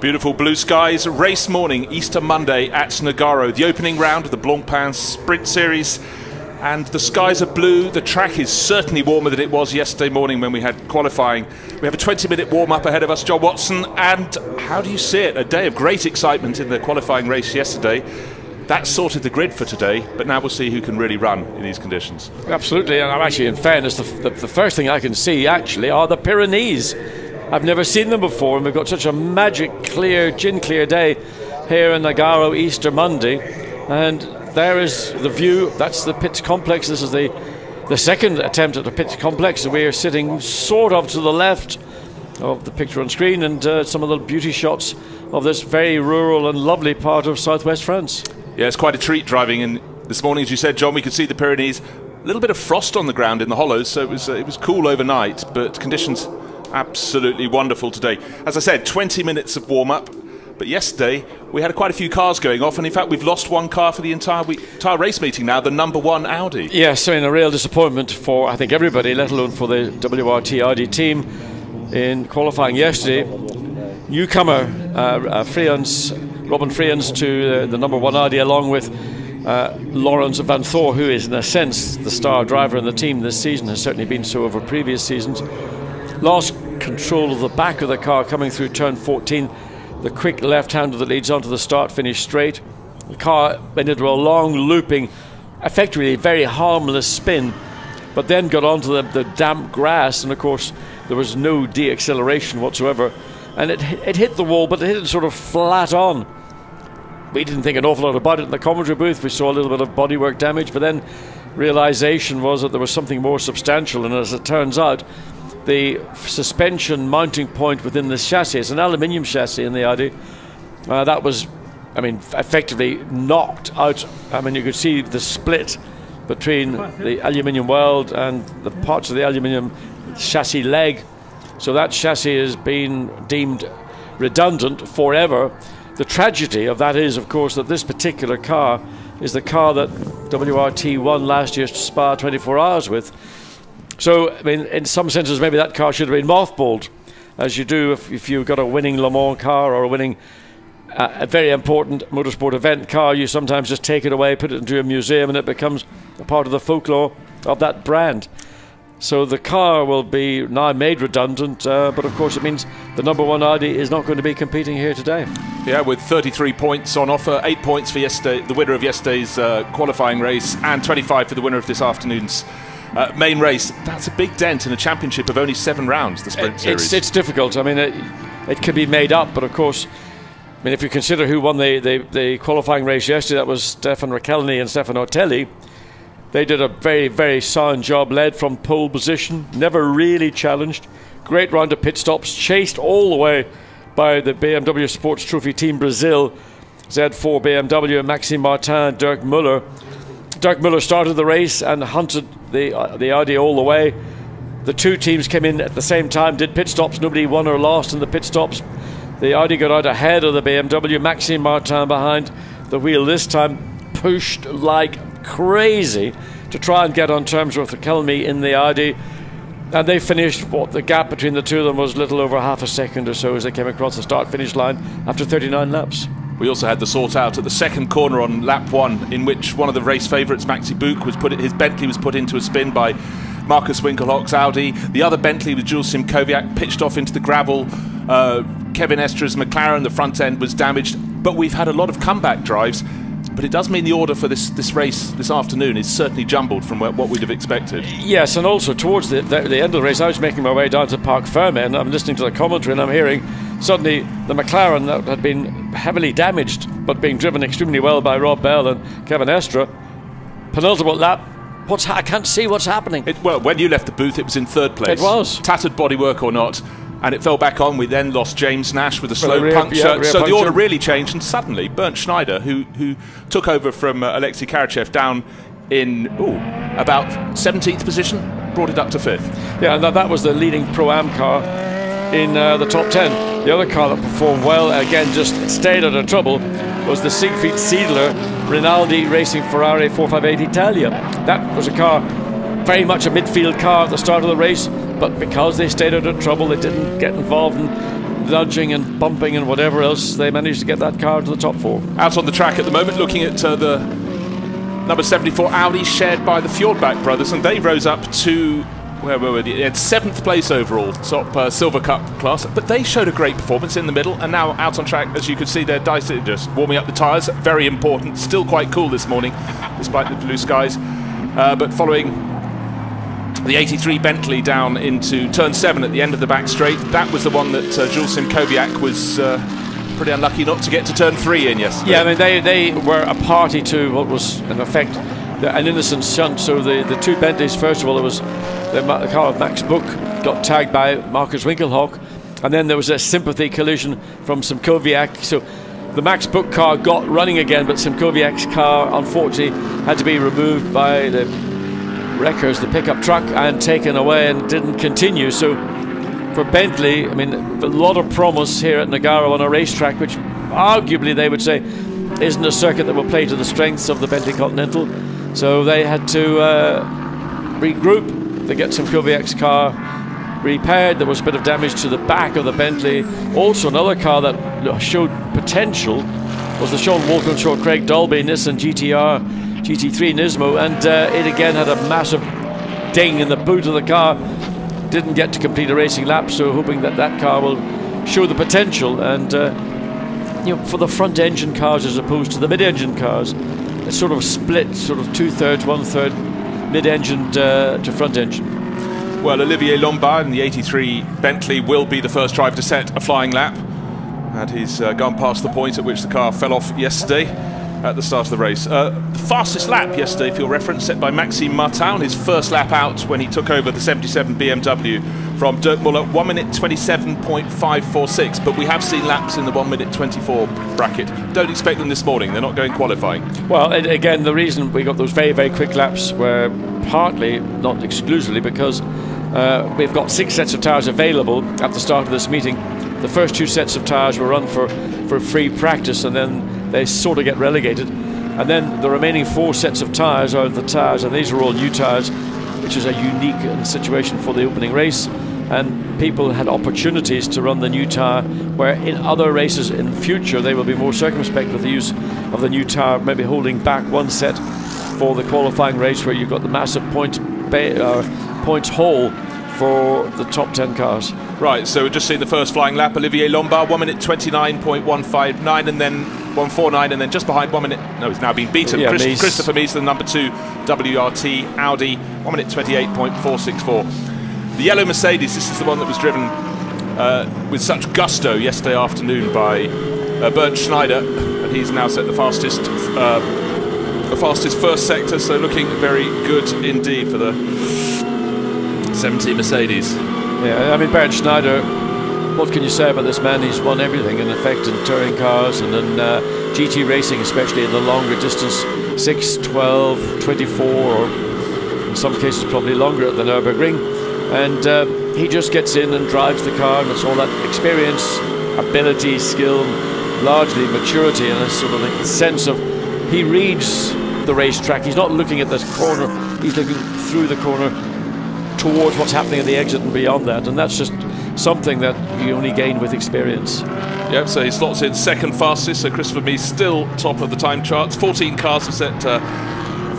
Beautiful blue skies, race morning, Easter Monday at Nogaro, the opening round of the Blancpain Sprint Series, and the skies are blue. The track is certainly warmer than it was yesterday morning when we had qualifying. We have a 20-minute warm-up ahead of us, John Watson, and how do you see it? A day of great excitement in the qualifying race yesterday. That sorted the grid for today, but now we'll see who can really run in these conditions. Absolutely, and I'm actually, in fairness, the first thing I can see actually are the Pyrenees. I've never seen them before, and we've got such a magic, clear, gin-clear day here in Nogaro Easter Monday. And there is the view. That's the pits complex. This is the second attempt at the pits complex. We are sitting sort of to the left of the picture on screen, and some of the beauty shots of this very rural and lovely part of southwest France. Yeah, it's quite a treat driving in this morning. As you said, John, we could see the Pyrenees. A little bit of frost on the ground in the hollows, so it was cool overnight, but conditions absolutely wonderful today. As I said, 20 minutes of warm-up, but yesterday we had quite a few cars going off, and in fact we've lost one car for the entire race meeting now, the number one Audi. Yes, I mean, a real disappointment for, I think, everybody, let alone for the WRT Audi team in qualifying yesterday. Newcomer Robin Frians to the number one Audi, along with Laurens van Thor, who is in a sense the star driver in the team this season, has certainly been so over previous seasons. Lost control of the back of the car coming through turn 14. The quick left-hander that leads onto the start-finish straight. The car went into a long looping, effectively very harmless spin, but then got onto the damp grass, and of course there was no de-acceleration whatsoever, and it hit the wall, but it hit it sort of flat on. We didn't think an awful lot about it in the commentary booth. We saw a little bit of bodywork damage, but then realization was that there was something more substantial, and as it turns out, the suspension mounting point within the chassis, it's an aluminium chassis in the Audi, that was, I mean, effectively knocked out. I mean, you could see the split between the aluminium weld and the parts of the aluminium chassis leg. So that chassis has been deemed redundant forever. The tragedy of that is, of course, that this particular car is the car that WRT won last year's Spa 24 Hours with. So, I mean, in some senses, maybe that car should have been mothballed, as you do if you've got a winning Le Mans car or a winning, a very important motorsport event car. You sometimes just take it away, put it into a museum, and it becomes a part of the folklore of that brand. So the car will be now made redundant, but of course it means the number one Audi is not going to be competing here today. Yeah, with 33 points on offer, 8 points for yesterday, the winner of yesterday's qualifying race, and 25 for the winner of this afternoon's main race. That's a big dent in a championship of only 7 rounds, the sprint series. It's difficult. I mean, it can be made up, but of course, I mean, if you consider who won the qualifying race yesterday, that was Stefan Racchelny and Stefan Otelli. They did a very, very sound job, led from pole position, never really challenged. Great round of pit stops, chased all the way by the BMW Sports Trophy Team Brazil, Z4 BMW, Maxime Martin, Dirk Muller. Dirk Muller started the race and hunted the Audi all the way. The two teams came in at the same time, did pit stops. Nobody won or lost in the pit stops. The Audi got out ahead of the BMW. Maxime Martin behind the wheel this time, pushed like crazy to try and get on terms with Racchelny in the Audi. And they finished, the gap between the two of them was little over half a second or so as they came across the start-finish line after 39 laps. We also had the sort out at the second corner on lap 1, in which one of the race favourites, Maxi Buch, his Bentley was put into a spin by Marcus Winkelhock's Audi. The other Bentley with Jules Simkowiak pitched off into the gravel. Kevin Estra's McLaren, the front end, was damaged. But we've had a lot of comeback drives. But it does mean the order for this race this afternoon is certainly jumbled from what we'd have expected. Yes, and also towards the end of the race, I was making my way down to Parc Ferme, and I'm listening to the commentary, and I'm hearing suddenly the McLaren that had been heavily damaged, but being driven extremely well by Rob Bell and Kevin Estra. Penultimate lap. I can't see what's happening. Well, when you left the booth, it was in third place. It was. Tattered bodywork or not. And it fell back on. We then lost James Nash with a slow puncture. So the order really changed, and suddenly Bernd Schneider, who took over from Alexei Karachev down in about 17th position, brought it up to 5th. Yeah, and that was the leading Pro-Am car in the top 10. The other car that performed well, again, just stayed out of trouble, was the Siegfried Siedler Rinaldi Racing Ferrari 458 Italia. That was a car, very much a midfield car at the start of the race, but because they stayed out of trouble, they didn't get involved in nudging and bumping and whatever else, they managed to get that car to the top 4. Out on the track at the moment, looking at the number 74 Audi, shared by the Fjordbach brothers, and they rose up to, where were they? At 7th place overall, top Silver Cup class. But they showed a great performance in the middle, and now out on track, as you can see, they're just warming up the tyres. Very important. Still quite cool this morning, despite the blue skies. But following the 83 Bentley down into turn 7 at the end of the back straight, that was the one that Jules Simkowiak was pretty unlucky not to get to turn 3 in yesterday. Yeah, I mean, they were a party to what was, in effect, an innocent shunt. So the two Bentleys, first of all, it was the car of Max Buch got tagged by Marcus Winkelhock, and then there was a sympathy collision from Simkowiak. So the Max Buch car got running again, but Simkowiak's car unfortunately had to be removed by the wreckers, the pickup truck, and taken away and didn't continue. So for Bentley, I mean, a lot of promise here at Nogaro on a racetrack which arguably they would say isn't a circuit that will play to the strengths of the Bentley Continental. So they had to regroup to get Simkowiak's car repaired. There was a bit of damage to the back of the Bentley. Also another car that showed potential was the Sean Walkinshaw Craig Dolby Nissan GT3 Nismo, and it again had a massive ding in the boot of the car. Didn't get to complete a racing lap, so hoping that that car will show the potential. And you know, for the front engine cars as opposed to the mid-engine cars, it's sort of split, sort of 2/3, 1/3 mid-engine to front engine. Well, Olivier Lombard in the 83 Bentley will be the first driver to set a flying lap, and he's gone past the point at which the car fell off yesterday at the start of the race. The fastest lap yesterday, for your reference, set by Maxime Martin, his first lap out when he took over the 77 BMW from Dirk Muller, 1 minute 27.546, but we have seen laps in the 1 minute 24 bracket. Don't expect them this morning, they're not going qualifying. Well, again, the reason we got those very, very quick laps were partly, not exclusively, because we've got 6 sets of tyres available at the start of this meeting. The first 2 sets of tyres were run for free practice, and then they sort of get relegated. And then the remaining 4 sets of tyres are the tyres, and these are all new tyres, which is a unique situation for the opening race. And people had opportunities to run the new tyre, where in other races in future they will be more circumspect with the use of the new tyre, maybe holding back 1 set for the qualifying race, where you've got the massive points haul for the top 10 cars. Right, so we've just seen the first flying lap. Olivier Lombard, 1 minute 29.159, and then 149, and then just behind 1 minute. No, he's now been beaten. Yeah, Christopher Mies, the number 2 WRT Audi, 1 minute 28.464. The yellow Mercedes, this is the one that was driven with such gusto yesterday afternoon by Bernd Schneider, and he's now set the fastest first sector, so looking very good indeed for the 70 Mercedes. Yeah, I mean, Bernd Schneider, what can you say about this man? He's won everything in effect in touring cars and in GT racing, especially in the longer distance, 6, 12, 24, or in some cases probably longer at the Nürburgring. And he just gets in and drives the car, and it's all that experience, ability, skill, largely maturity, and a sort of a sense of, he reads the racetrack. He's not looking at this corner, he's looking through the corner towards what's happening at the exit and beyond that, and that's just something that you only gain with experience. Yep, so he slots in second fastest, so Christopher Mies still top of the time charts. 14 cars have set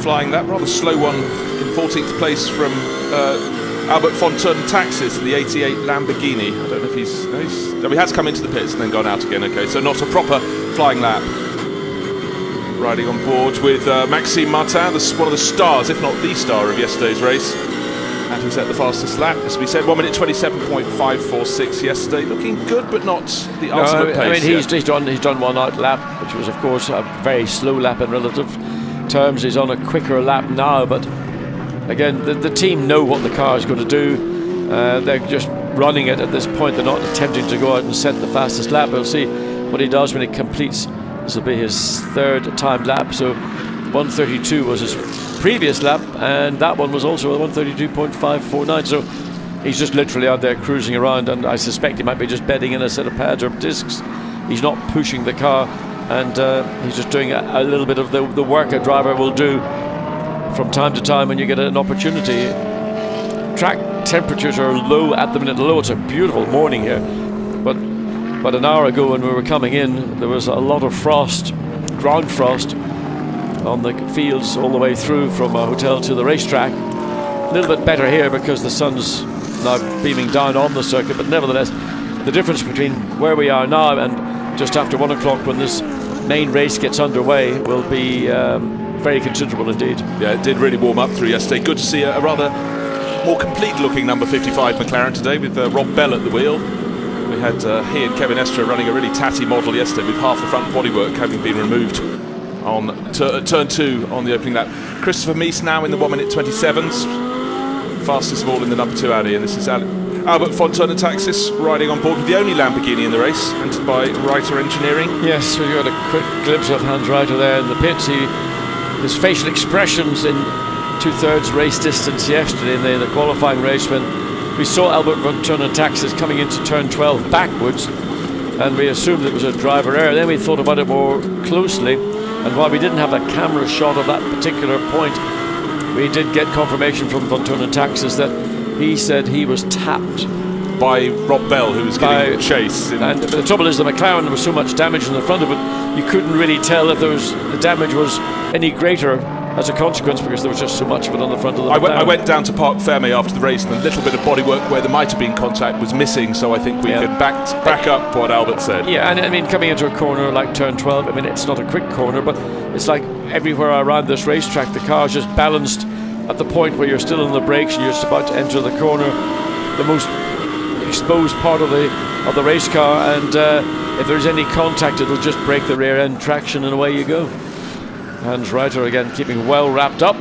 flying that rather slow one in 14th place from Albert von Taxis, the 88 Lamborghini. I don't know if he has come into the pits and then gone out again. Okay, so not a proper flying lap. Riding on board with Maxime Martin, one of the stars, if not the star, of yesterday's race. And he set the fastest lap, as we said, 1 minute 27.546 yesterday. Looking good, but not the ultimate pace. I mean, he's done 1 out lap, which was, of course, a very slow lap in relative terms. He's on a quicker lap now, but again, the team know what the car is going to do. They're just running it at this point. They're not attempting to go out and set the fastest lap. We'll see what he does when he completes. This will be his 3rd timed lap, so 132 was his previous lap, and that one was also a 132.549, so he's just literally out there cruising around, and I suspect he might be just bedding in a set of pads or discs. He's not pushing the car, and he's just doing a little bit of the work a driver will do from time to time when you get an opportunity. Track temperatures are low at the minute. Although it's a beautiful morning here, but But an hour ago when we were coming in, there was a lot of frost, ground frost, on the fields all the way through from our hotel to the racetrack. A little bit better here because the sun's now beaming down on the circuit, but nevertheless, the difference between where we are now and just after 1 o'clock when this main race gets underway will be very considerable indeed. Yeah, it did really warm up through yesterday. Good to see a rather more complete looking number 55 McLaren today with Rob Bell at the wheel. We had he and Kevin Estre running a really tatty model yesterday with half the front bodywork having been removed on turn 2 on the opening lap. Christopher Mies now in the 1 minute 27s, fastest of all in the number 2 Audi, and this is Albert Fontana-Taxis riding on board with the only Lamborghini in the race, entered by Reiter Engineering. Yes, we got a quick glimpse of Hans Reiter there in the pits. His facial expressions in 2/3 race distance yesterday in the qualifying race when we saw Albert Fontana-Taxis coming into turn 12 backwards, and we assumed it was a driver error. Then we thought about it more closely, and while we didn't have a camera shot of that particular point, we did get confirmation from Fontana-Taxis that he said he was tapped by Rob Bell, who was getting chase. And the trouble is, the McLaren, there was so much damage in the front of it, you couldn't really tell if the damage was any greater as a consequence because there was just so much of it on the front of the McLaren. I went down to Parc Fermé after the race, and a little bit of bodywork where there might have been contact was missing, so I think we could back up what Albert said. Yeah, and I mean, coming into a corner like turn 12, I mean, it's not a quick corner, but it's like everywhere around this racetrack, the car is just balanced at the point where you're still on the brakes and you're just about to enter the corner, the most exposed part of the race car, and if there's any contact, it'll just break the rear end traction and away you go. Hans Reiter again keeping well wrapped up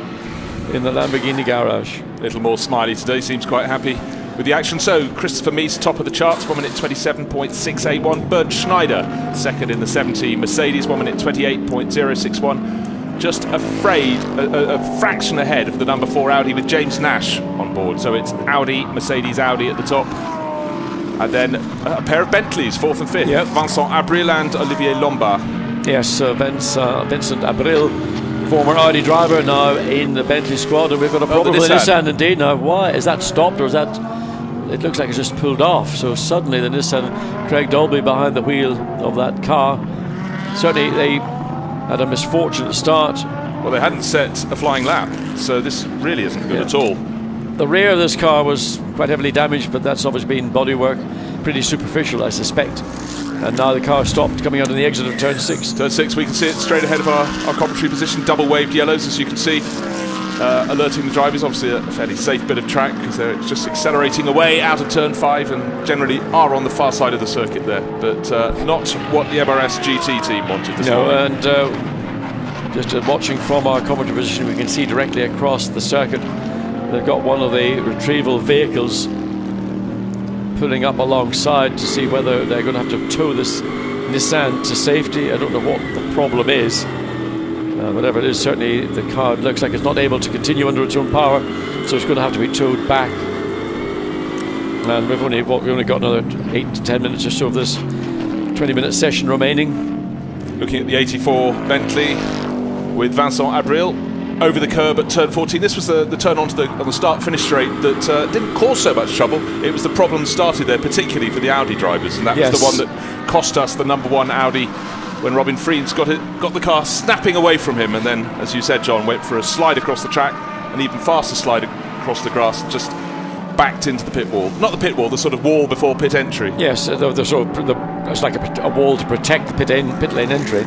in the Lamborghini garage. A little more smiley today, seems quite happy with the action. So Christopher Mies top of the charts, 1 minute 27.681. Bernd Schneider second in the 17 Mercedes, 1 minute 28.061. Just a fraction ahead of the number 4 Audi with James Nash on board. So it's Audi, Mercedes, Audi at the top. And then a pair of Bentleys, 4th and 5th. Yep. Vincent Abril and Olivier Lombard. Yes, Vincent Abril, former Audi driver, now in the Bentley squad. And we've got a problem with the Nissan indeed. Now, why? Is that stopped or is that... It looks like it's just pulled off. So suddenly the Nissan, Craig Dolby behind the wheel of that car. Certainly they had a misfortunate start. Well, they hadn't set a flying lap, so this really isn't good at all. The rear of this car was quite heavily damaged, but that's obviously been bodywork, pretty superficial, I suspect. And now the car stopped coming out on the exit of turn 6. Turn 6, we can see it straight ahead of our commentary position, double waved yellows, as you can see, alerting the drivers. Obviously a fairly safe bit of track because they're just accelerating away out of turn 5 and generally are on the far side of the circuit there, but not what the MRS GT team wanted this morning. And just watching from our commentary position, we can see directly across the circuit they've got one of the retrieval vehicles pulling up alongside to see whether they're going to have to tow this Nissan to safety. I don't know what the problem is. Whatever it is, certainly the car looks like it's not able to continue under its own power, so it's going to have to be towed back. And we've only got another 8 to 10 minutes or so of this 20-minute session remaining. Looking at the 84 Bentley with Vincent Abril over the curb at turn 14. This was the turn on the start-finish straight that didn't cause so much trouble. It was the problem started there, particularly for the Audi drivers, and that was the one that cost us the number 1 Audi when Robin Friens got the car snapping away from him, and then, as you said, John, went for a slide across the track, an even faster slide across the grass, just backed into the pit wall. Not the pit wall, the sort of wall before pit entry. Yes, it's like a wall to protect the pit lane entry.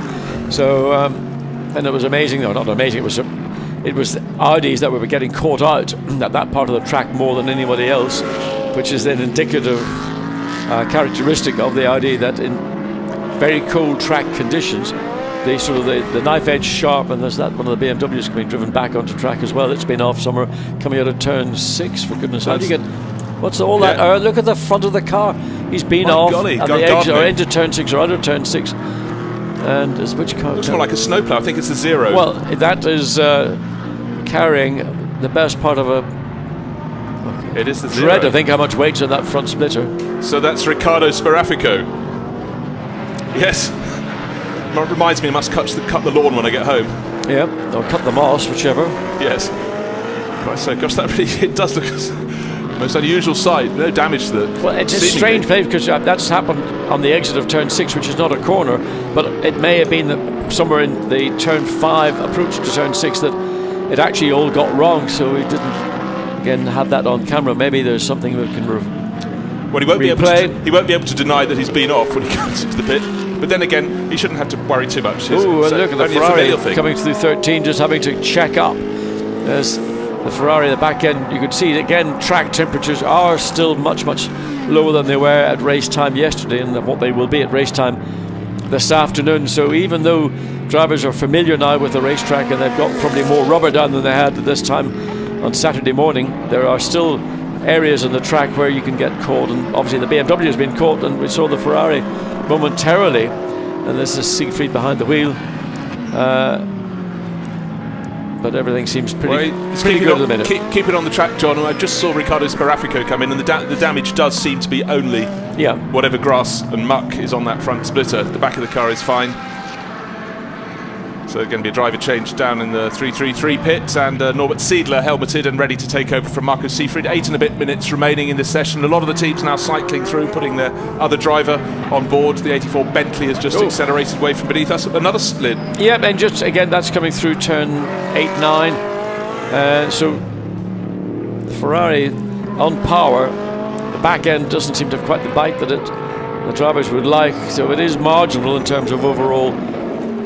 So, and it was amazing, though, not amazing, it was Audis that were getting caught out at that part of the track more than anybody else, which is then indicative, characteristic of the Audi, that in very cold track conditions, the knife edge sharp, and there's that one of the BMWs being driven back onto track as well. It's been off somewhere coming out of turn 6, for goodness. How do you get, what's all that? Look at the front of the car. He's been off at the edge or into turn 6 or out of turn 6. And is which car? Looks more like a snowplow. I think it's a Zero. Well, that is carrying the best part of a... It is the Zero. Dread, I think, how much weight's in that front splitter. So that's Riccardo Sparafico. Yes. It reminds me I must cut the lawn when I get home. Yeah, or cut the moss, whichever. Yes. Christ, so gosh, that really, it does look Most unusual sight. No damage to the. Well, it's a strange play because that's happened on the exit of turn 6, which is not a corner, but it may have been that somewhere in the turn 5 approach to turn 6 that it actually all got wrong. So we didn't again have that on camera. Maybe there's something we can well, he won't be able to deny that he's been off when he comes into the pit. But then again, he shouldn't have to worry too much. Oh, look at the Ferrari coming through 13, just having to check up. There's the Ferrari, the back end. You could see again, track temperatures are still much lower than they were at race time yesterday, and what they will be at race time this afternoon. So even though drivers are familiar now with the racetrack and they've got probably more rubber down than they had at this time on Saturday morning, there are still areas on the track where you can get caught, and obviously the BMW has been caught, and we saw the Ferrari momentarily, and this is Siegfried behind the wheel. But everything seems pretty good at the minute. Keep it on the track, John. I just saw Riccardo Sparaffico come in, and the damage does seem to be only whatever grass and muck is on that front splitter. The back of the car is fine. So going to be a driver change down in the 333 pit, and Norbert Siedler helmeted and ready to take over from Marco Siegfried. 8 and a bit minutes remaining in this session. A lot of the teams now cycling through, putting their other driver on board. The 84 Bentley has just accelerated away from beneath us. Another slid. Yeah, and just again, that's coming through turn 8, 9. So the Ferrari on power. The back end doesn't seem to have quite the bite that the drivers would like. So it is marginal in terms of overall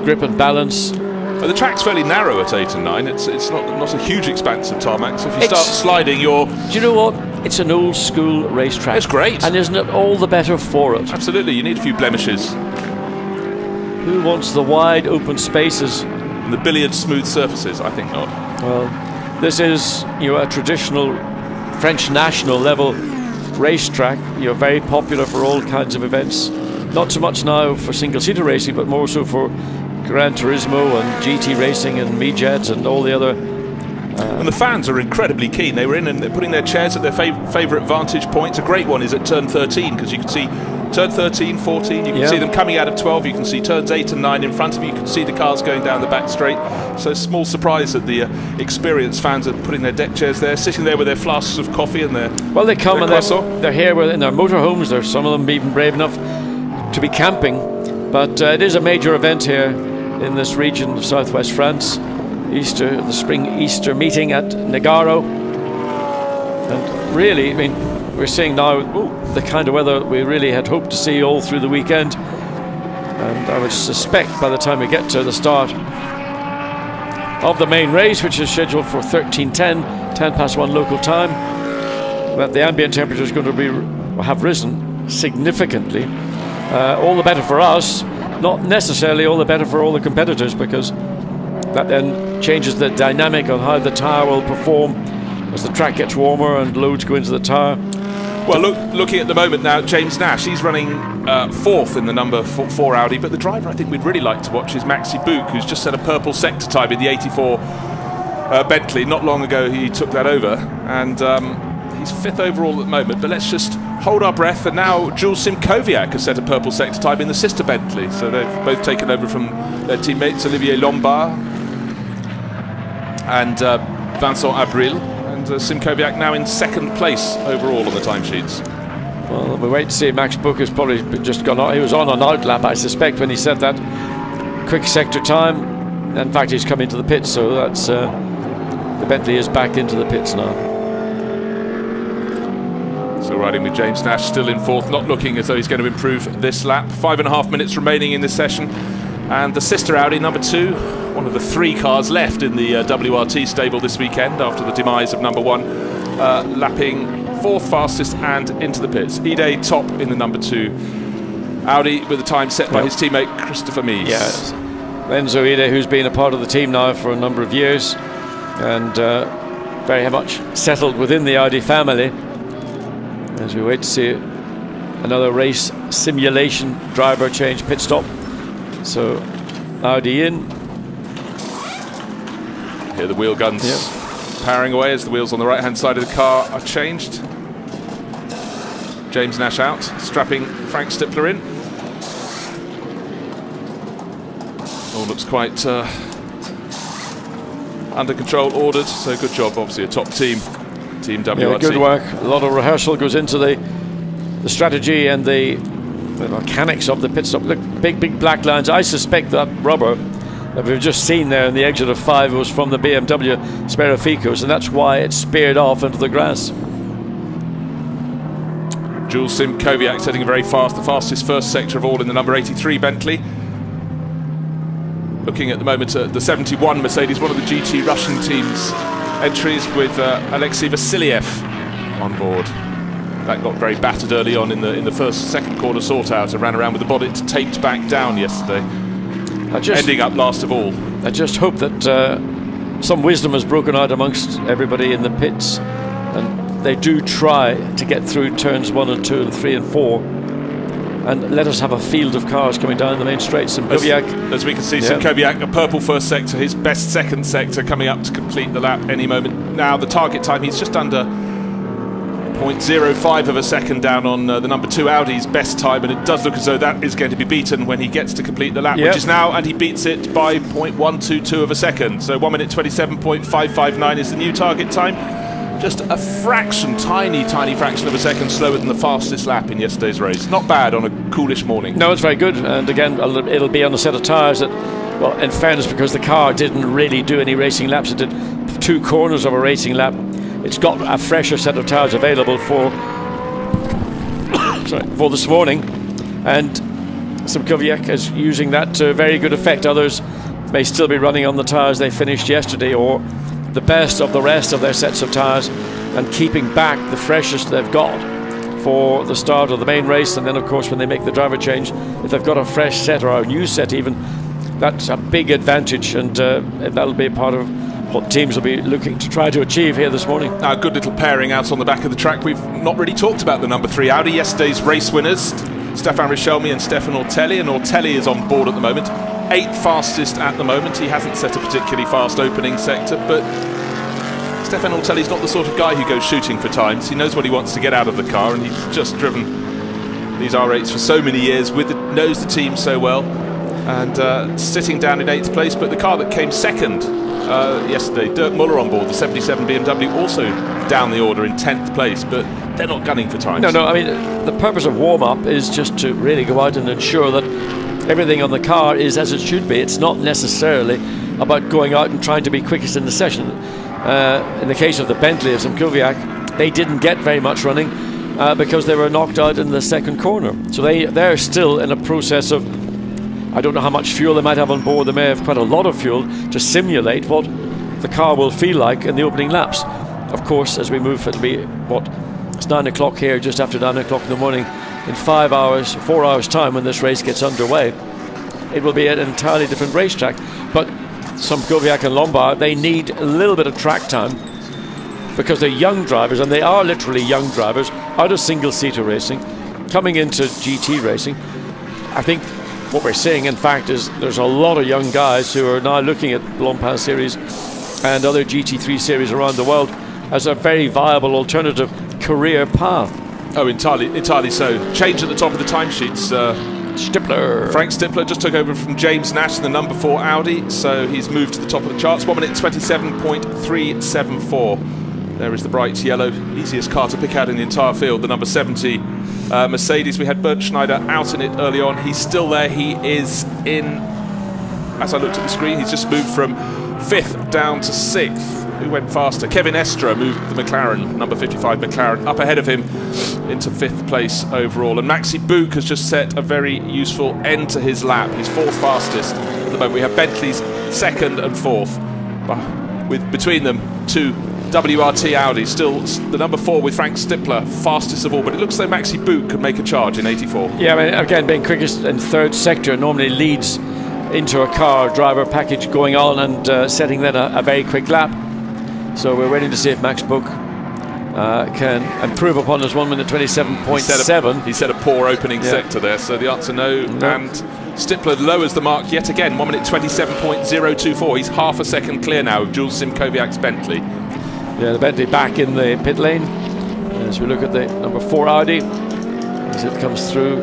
grip and balance. But the track's fairly narrow at 8 and 9. It's not a huge expanse of tarmac. So if you start sliding, you're. Do you know what? It's an old school racetrack. It's great, and isn't it all the better for it? Absolutely. You need a few blemishes. Who wants the wide open spaces and the billiard smooth surfaces? I think not. Well, this is a traditional French national level racetrack. You're very popular for all kinds of events. Not so much now for single-seater racing, but more so for Gran Turismo and GT racing and Mi-Jet and all the other. And the fans are incredibly keen. They were in and they're putting their chairs at their favourite vantage points. A great one is at turn 13, because you can see turn 13, 14, you can see them coming out of 12, you can see turns 8 and 9 in front of you, you can see the cars going down the back straight. So small surprise that the experienced fans are putting their deck chairs there, sitting there with their flasks of coffee and their they come and they're here in their motorhomes. There's some of them even brave enough to be camping, but it is a major event here in this region of southwest France. The spring Easter meeting at Nogaro, and really, I mean, we're seeing now the kind of weather we really had hoped to see all through the weekend, and I would suspect by the time we get to the start of the main race, which is scheduled for 13:10, 1 local time, that the ambient temperature is going to have risen significantly. All the better for us, not necessarily all the better for all the competitors, because that then changes the dynamic on how the tyre will perform as the track gets warmer and loads go into the tyre. Well, looking at the moment now, James Nash, he's running 4th in the number 4 Audi, but the driver I think we'd really like to watch is Maxi Bouk, who's just set a purple sector time in the 84 Bentley. Not long ago he took that over, and he's 5th overall at the moment, but let's just hold our breath. And now Jules Simkowiak has set a purple sector time in the sister Bentley, so they've both taken over from their teammates Olivier Lombard and Vincent Abril, and Simkowiak now in 2nd place overall on the timesheets. Well, we wait to see. Max Bouk has probably just gone on. He was on an outlap, I suspect, when he set that quick sector time. In fact, he's come into the pits, so that's the Bentley is back into the pits now. So riding with James Nash still in 4th, not looking as though he's going to improve this lap. 5.5 minutes remaining in this session, and the sister Audi number 2, one of the 3 cars left in the WRT stable this weekend after the demise of number 1, lapping 4th fastest and into the pits. Ide top in the number 2 Audi with the time set by his teammate Christopher Mies. Yes, Enzo Ide, who's been a part of the team now for a number of years and very much settled within the Audi family, as we wait to see another race simulation driver change pit stop. So Audi in. Here the wheel guns powering away as the wheels on the right hand side of the car are changed. James Nash out, strapping Frank Stippler in. All looks quite under control, ordered, so good job, obviously a top team Team WRT. Good work. A lot of rehearsal goes into the strategy and the mechanics of the pit stop. Look, big black lines. I suspect that rubber that we've just seen there in the exit of 5 was from the BMW Sperificos, and that's why it speared off into the grass. Jules Sim Kowiak setting very fast, the fastest first sector of all in the number 83 Bentley. Looking at the moment at the 71 Mercedes, one of the GT Russian team's entries with Alexei Vasiliev on board. That got very battered early on in the second corner sort out and ran around with the bonnet taped back down yesterday, ending up last of all. I just hope that some wisdom has broken out amongst everybody in the pits, and they do try to get through turns 1 and 2 and 3 and 4 and let us have a field of cars coming down the main straight. Sim Kowiak, as we can see, Sim Kowiak, a purple first sector, his best second sector, coming up to complete the lap any moment now. The target time, he's just under 0.05 of a second down on the number 2 Audi's best time, and it does look as though that is going to be beaten when he gets to complete the lap, which is now, and he beats it by 0.122 of a second. So 1 minute 27.559 is the new target time. Just a fraction, tiny fraction of a second slower than the fastest lap in yesterday's race. Not bad on a coolish morning. No, it's very good. And again, it'll be on a set of tyres that, well, in fairness, because the car didn't really do any racing laps, it did 2 corners of a racing lap. It's got a fresher set of tyres available for for this morning, and Sim Kowiak is using that to very good effect. Others may still be running on the tyres they finished yesterday, or the best of the rest of their sets of tyres, and keeping back the freshest they've got for the start of the main race. And then of course when they make the driver change, if they've got a fresh set or a new set even, that's a big advantage, and that'll be a part of what teams will be looking to try to achieve here this morning. A good little pairing out on the back of the track. We've not really talked about the number 3 Audi, yesterday's race winners, Stefan Richelmy and Stefan Ortelli, and Ortelli is on board at the moment. 8th fastest at the moment. He hasn't set a particularly fast opening sector, but Stefan Ortelli's not the sort of guy who goes shooting for times. He knows what he wants to get out of the car, and he's just driven these R8s for so many years, knows the team so well, and sitting down in 8th place. But the car that came second yesterday, Dirk Muller on board, the 77 BMW, also down the order in 10th place, but they're not gunning for times. No, I mean, the purpose of warm-up is just to really go out and ensure that everything on the car is as it should be. It's not necessarily about going out and trying to be quickest in the session. In the case of the Bentley of Sim Kowiak, they didn't get very much running because they were knocked out in the second corner. So they're still in a process of, I don't know how much fuel they might have on board. They may have quite a lot of fuel to simulate what the car will feel like in the opening laps. Of course, as we move, it'll be, it's 9 o'clock here, just after 9 o'clock in the morning. In 4 hours time, when this race gets underway, it will be an entirely different racetrack. But Sim Kowiak and Lombard, they need a little bit of track time because they're young drivers, and they are literally young drivers out of single-seater racing, coming into GT racing. I think what we're seeing, in fact, is there's a lot of young guys who are now looking at Blancpain series and other GT3 series around the world as a very viable alternative career path. Oh, entirely so. Change at the top of the timesheets. Stippler. Frank Stippler just took over from James Nash in the number 4 Audi, so he's moved to the top of the charts. 1 minute 27.374. There is the bright yellow, easiest car to pick out in the entire field, the number 70 Mercedes. We had Bernd Schneider out in it early on. He's still there. He is in, as I looked at the screen, he's just moved from 5th down to 6th. Who went faster? Kevin Estra moved the McLaren, number 55 McLaren, up ahead of him into 5th place overall. And Maxi Bouk has just set a very useful end to his lap. He's 4th fastest at the moment. We have Bentley's 2nd and 4th, with between them 2 WRT Audi. Still the number 4 with Frank Stippler, fastest of all. But it looks like Maxi Bouk could make a charge in 84. Yeah, I mean, again, being quickest in 3rd sector normally leads into a car driver package going on and setting then a very quick lap. So we're waiting to see if Max Bouk can improve upon his 1 minute 27.7. He set a poor opening sector there, so the answer no. And Stippler lowers the mark yet again, 1 minute 27.024. He's half a second clear now of Jules Sim Kowiak's Bentley. Yeah, the Bentley back in the pit lane. As we look at the number 4 Audi, as it comes through.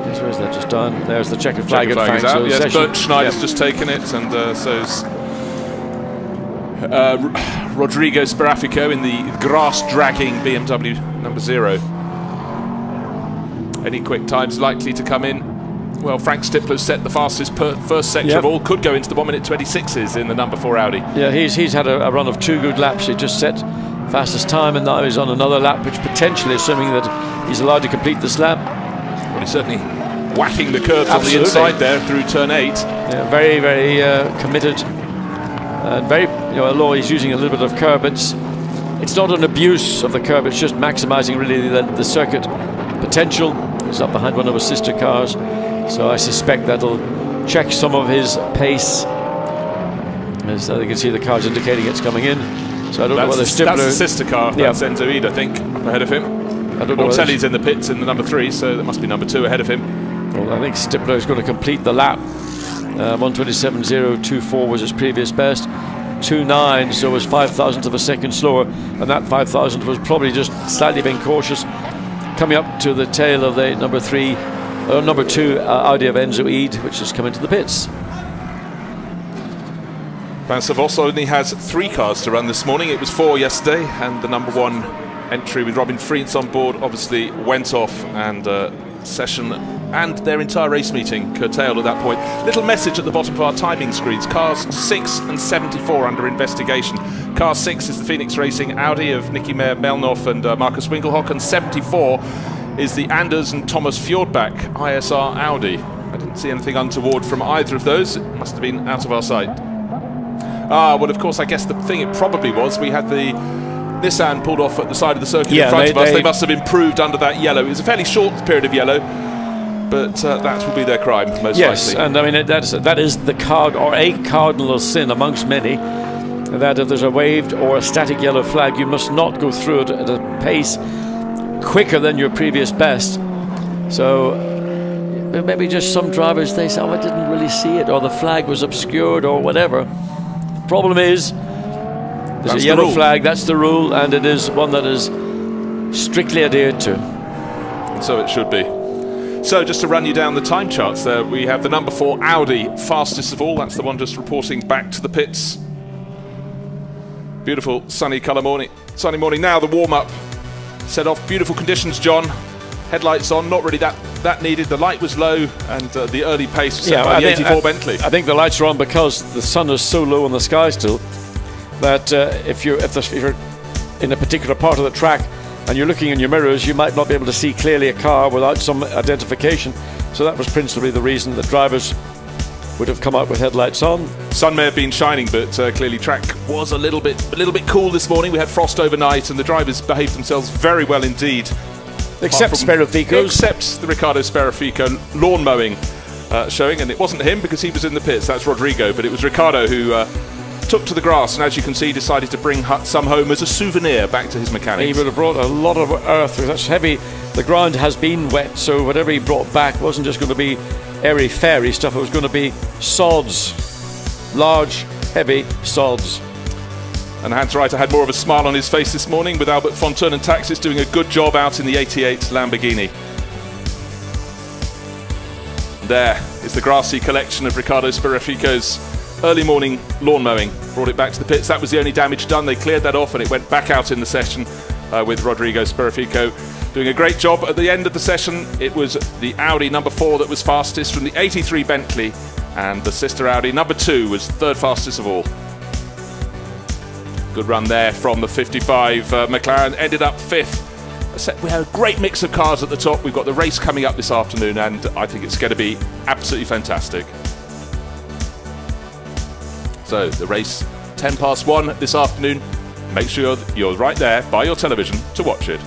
Yes, where's that just done? There's the checkered flag. Is out. Yes, Bernd Schneider's just taken it, and Rodrigo Sbarafico in the grass-dragging BMW number 0. Any quick times likely to come in? Well, Frank Stipler's set the fastest first sector of all. Could go into the 1 minute 26s in the number 4 Audi. Yeah, he's had a run of 2 good laps. He just set fastest time, and now he's on another lap, which potentially, assuming that he's allowed to complete this lap. Well, he's certainly whacking the curbs on the inside there through turn 8. Yeah, very, very committed, and very, although he's using a little bit of curb, it's not an abuse of the curb. It's just maximising really the circuit potential. He's up behind one of his sister cars, so I suspect that'll check some of his pace. As you can see, the car's indicating it's coming in. So I don't know whether Stipler... That's the sister car. Yeah. That's Enzo Ede, I think, up ahead of him. I don't know. Mortelli's in the pits in the number 3, so that must be number 2 ahead of him. Well, I think Stipler is going to complete the lap. 1:27.024 was his previous best. 2.9, so it was 5,000th of a second slower, and that 5,000th was probably just slightly being cautious, coming up to the tail of the number 2 Audi of Enzo Ede, which has come into the pits. Vance Vos only has 3 cars to run this morning. It was 4 yesterday, and the number 1 entry with Robin Friens on board obviously went off, and session and their entire race meeting curtailed at that point. Little message at the bottom of our timing screens: cars 6 and 74 under investigation. Car 6 is the Phoenix Racing Audi of Nicky Melnoff and Marcus Winkelhock, and 74 is the Anders and Thomas Fjordbach ISR Audi. I didn't see anything untoward from either of those. It must have been out of our sight. Well, of course, I guess the thing it probably was, we had the Nissan pulled off at the side of the circuit in front of us. They must have improved under that yellow. It was a fairly short period of yellow, but that will be their crime, most likely. Yes, and I mean, that is the a cardinal sin amongst many, that if there's a waved or a static yellow flag, you must not go through it at a pace quicker than your previous best. So maybe just some drivers, they say, oh, I didn't really see it, or the flag was obscured, or whatever. Problem is, there's a yellow flag, that's the rule, and it is one that is strictly adhered to. And so it should be. So just to run you down the time charts there, we have the number 4 Audi, fastest of all. That's the one just reporting back to the pits. Beautiful sunny morning. Now the warm-up set off. Beautiful conditions, John. Headlights on, not really that needed. The light was low, and the early pace was set by the 84 Bentley. I think the lights are on because the sun is so low in the sky still that if you're in a particular part of the track and you're looking in your mirrors, you might not be able to see clearly a car without some identification. So that was principally the reason that drivers would have come out with headlights on. Sun may have been shining, but clearly track was a little bit cool this morning. We had frost overnight, and the drivers behaved themselves very well indeed. Except Sbarafico. Except the Riccardo Sbarafico lawn mowing showing, and it wasn't him because he was in the pits. That's Rodrigo, but it was Riccardo who took to the grass, and as you can see, decided to bring some home as a souvenir back to his mechanics. He would have brought a lot of earth. That's heavy. The ground has been wet, so whatever he brought back wasn't just going to be airy-fairy stuff. It was going to be sods, large, heavy sods. And Hans Reiter had more of a smile on his face this morning, with Albert Fontaine and Taxis doing a good job out in the 88 Lamborghini. There is the grassy collection of Riccardo Sbarafico's early morning lawn mowing. Brought it back to the pits. That was the only damage done. They cleared that off, and it went back out in the session with Rodrigo Sbarafico doing a great job. At the end of the session, it was the Audi number 4 that was fastest from the 83 Bentley, and the sister Audi number 2 was 3rd fastest of all. Good run there from the 55 McLaren, ended up 5th. We had a great mix of cars at the top. We've got the race coming up this afternoon, and I think it's going to be absolutely fantastic. So the race, 1:10 this afternoon. Make sure you're right there by your television to watch it.